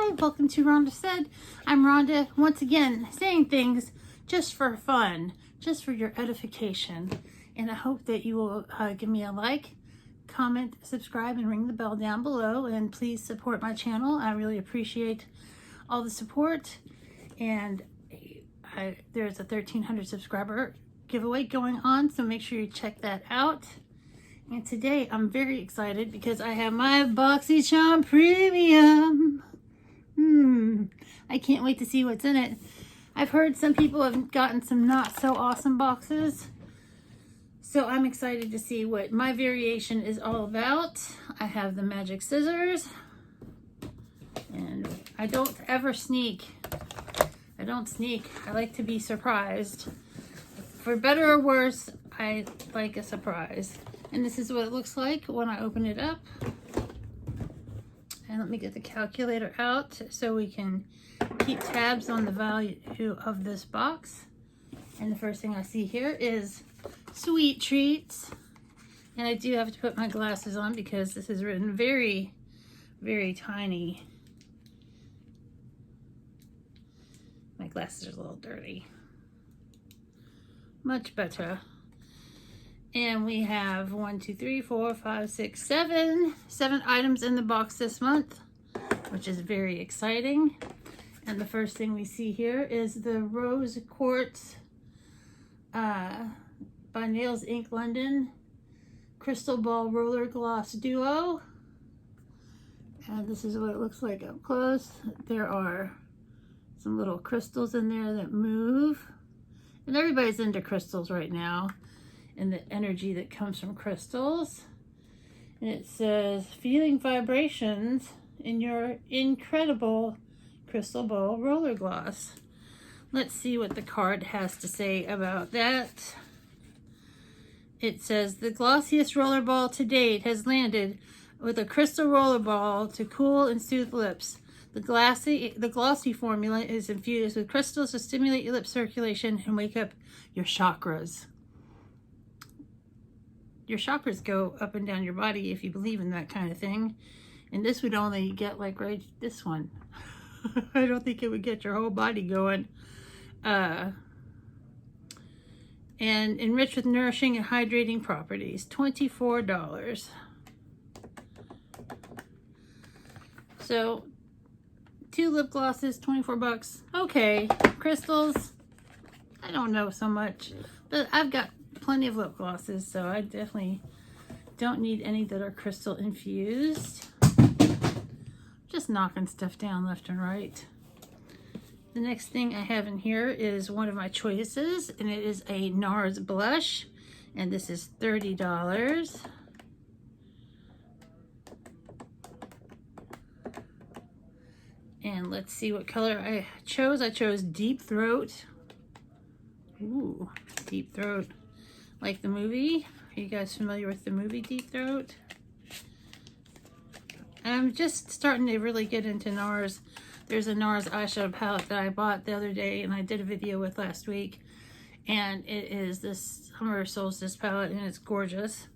Hi, welcome to Rhonda Said. I'm Rhonda, once again, saying things just for fun, just for your edification. And I hope that you will give me a like, comment, subscribe, and ring the bell down below. And please support my channel. I really appreciate all the support. And there's a 1,300 subscriber giveaway going on, so make sure you check that out. And today I'm very excited because I have my Boxycharm Premium. I can't wait to see what's in it. I've heard some people have gotten some not so awesome boxes, so I'm excited to see what my variation is all about. I have the magic scissors, and I don't ever sneak. I don't sneak. I like to be surprised. For better or worse, I like a surprise. And this is what it looks like when I open it up. And let me get the calculator out so we can keep tabs on the value of this box. And the first thing I see here is sweet treats. And I do have to put my glasses on because this is written very, very tiny. My glasses are a little dirty. Much better. And we have 1, 2, 3, 4, 5, 6, 7 items in the box this month, which is very exciting. And the first thing we see here is the Rose Quartz by Nails Ink London Crystal Ball Roller Gloss Duo. And this is what it looks like up close. There are some little crystals in there that move. And everybody's into crystals right now, and the energy that comes from crystals. And it says, feeling vibrations in your incredible crystal ball roller gloss. Let's see what the card has to say about that. It says, the glossiest roller ball to date has landed with a crystal roller ball to cool and soothe lips. The glossy formula is infused with crystals to stimulate your lip circulation and wake up your chakras. Your chakras go up and down your body if you believe in that kind of thing. And this would only get like right this one. I don't think it would get your whole body going. And enriched with nourishing and hydrating properties. $24. So 2 lip glosses, 24 bucks. Okay, crystals, I don't know so much, but I've got plenty of lip glosses, so I definitely don't need any that are crystal infused. Just knocking stuff down left and right. The next thing I have in here is one of my choices, and it is a NARS blush, and this is $30. And let's see what color I chose. I chose Deep Throat. Ooh, Deep Throat. Like the movie. Are you guys familiar with the movie Deep Throat? I'm just starting to really get into NARS. There's a NARS eyeshadow palette that I bought the other day and I did a video with last week. And it is this Summer Solstice palette, and it's gorgeous.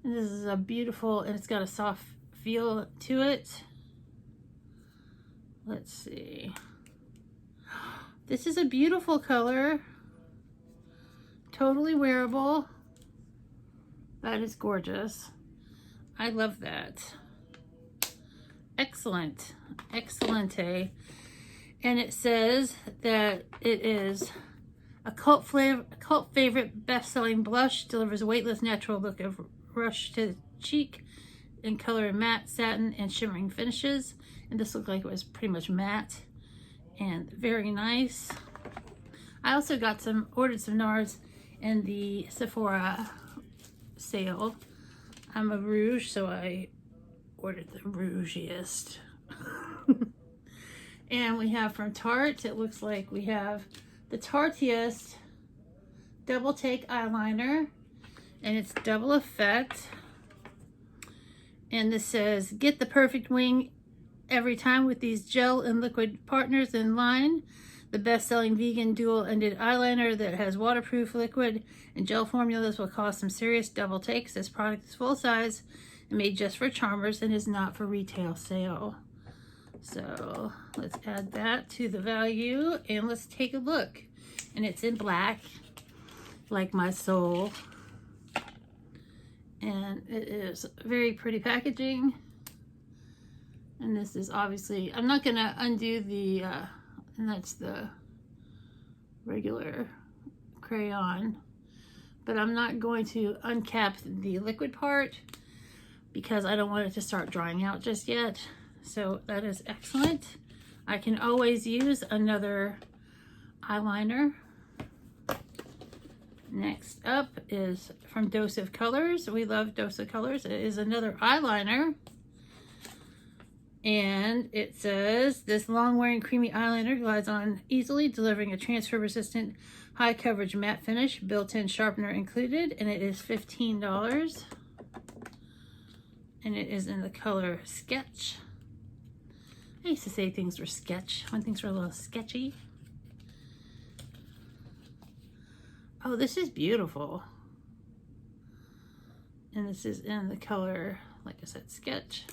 And this is a beautiful, and it's got a soft feel to it. Let's see. This is a beautiful color. Totally wearable. That is gorgeous. I love that. Excellent. Excellente. And it says that it is a cult favorite best-selling blush. Delivers a weightless natural look of rush to the cheek in color matte, satin, and shimmering finishes. And this looked like it was pretty much matte and very nice. I also got ordered some NARS in the Sephora sale. I'm a rouge, so I ordered the rougiest. And we have from Tarte, it looks like we have the Tartiest Double Take Eyeliner, and it's double effect. And this says, get the perfect wing every time with these gel and liquid partners in line. The best-selling vegan dual-ended eyeliner that has waterproof liquid and gel formulas will cause some serious double takes. This product is full size and made just for charmers and is not for retail sale. So let's add that to the value and let's take a look. And it's in black, like my soul. And it is very pretty packaging. And this is obviously, I'm not gonna undo the, and that's the regular crayon, but I'm not going to uncap the liquid part because I don't want it to start drying out just yet. So that is excellent. I can always use another eyeliner. Next up is from Dose of Colors. We love Dose of Colors. It is another eyeliner. And it says, this long-wearing creamy eyeliner glides on easily, delivering a transfer-resistant, high-coverage matte finish, built-in sharpener included, and it is $15. And it is in the color Sketch. I used to say things were sketch when things were a little sketchy. Oh, this is beautiful. And this is in the color, like I said, Sketch.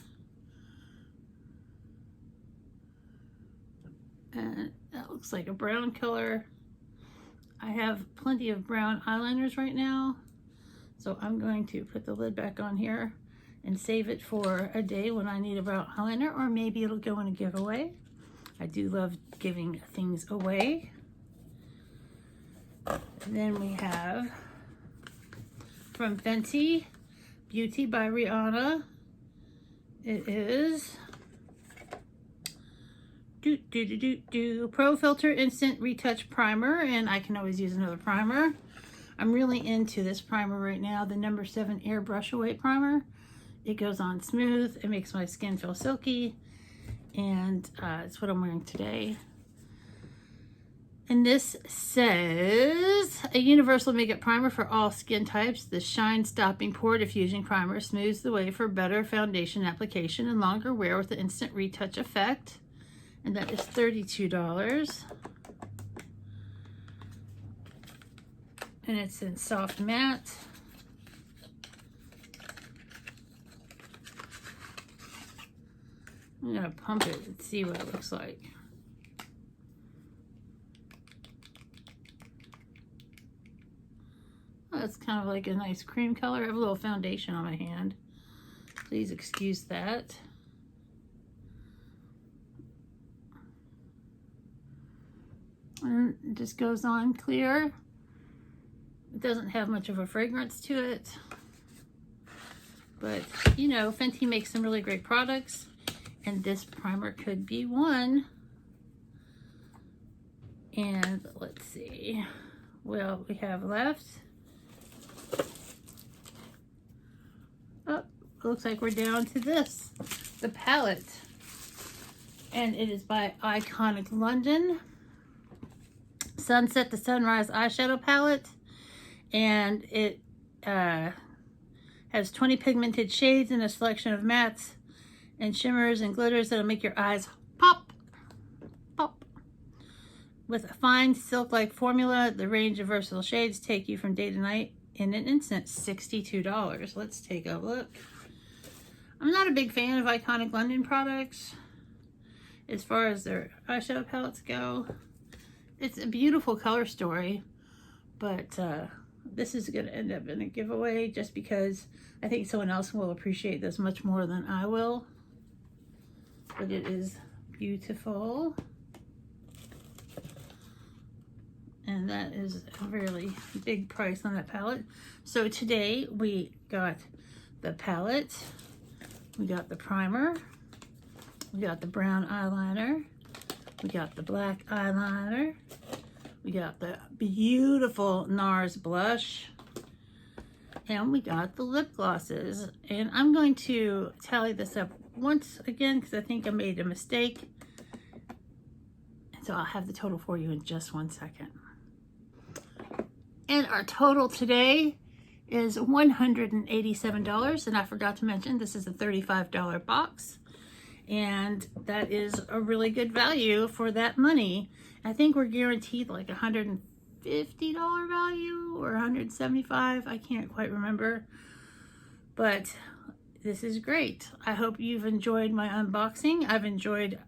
And that looks like a brown color. I have plenty of brown eyeliners right now, so I'm going to put the lid back on here and save it for a day when I need a brown eyeliner, or maybe it'll go in a giveaway. I do love giving things away. And then we have from Fenty, Beauty by Rihanna. It is Pro Filter Instant Retouch Primer, and I can always use another primer. I'm really into this primer right now, the number 7 Airbrush Away Primer. It goes on smooth, it makes my skin feel silky, and it's what I'm wearing today. And this says, a universal makeup primer for all skin types. The shine stopping pore diffusing primer smooths the way for better foundation application and longer wear with the instant retouch effect. And that is $32. And it's in soft matte. I'm gonna pump it and see what it looks like. Oh, it's kind of like a nice cream color. I have a little foundation on my hand. Please excuse that. And it just goes on clear. It doesn't have much of a fragrance to it. But, you know, Fenty makes some really great products. And this primer could be one. And let's see. Well, we have left. Oh, looks like we're down to this. The palette. And it is by Iconic London. Sunset to Sunrise eyeshadow palette, and it has 20 pigmented shades and a selection of mattes and shimmers and glitters that'll make your eyes pop, pop. With a fine silk-like formula, the range of versatile shades take you from day to night in an instant. $62. Let's take a look. I'm not a big fan of Iconic London products as far as their eyeshadow palettes go. It's a beautiful color story, but this is going to end up in a giveaway just because I think someone else will appreciate this much more than I will. But it is beautiful. And that is a really big price on that palette. So today we got the palette, we got the primer, we got the brown eyeliner, we got the black eyeliner, we got the beautiful NARS blush, and we got the lip glosses. And I'm going to tally this up once again because I think I made a mistake. And so I'll have the total for you in just 1 second. And our total today is $187. And I forgot to mention this is a $35 box. And that is a really good value for that money. I think we're guaranteed like $150 value or $175. I can't quite remember. But this is great. I hope you've enjoyed my unboxing.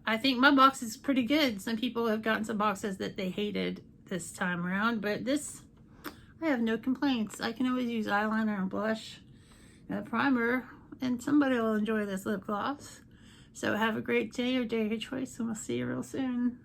I think my box is pretty good. Some people have gotten some boxes that they hated this time around, but this, I have no complaints. I can always use eyeliner and blush and a primer, and somebody will enjoy this lip gloss. So have a great day or day of your choice, and we'll see you real soon.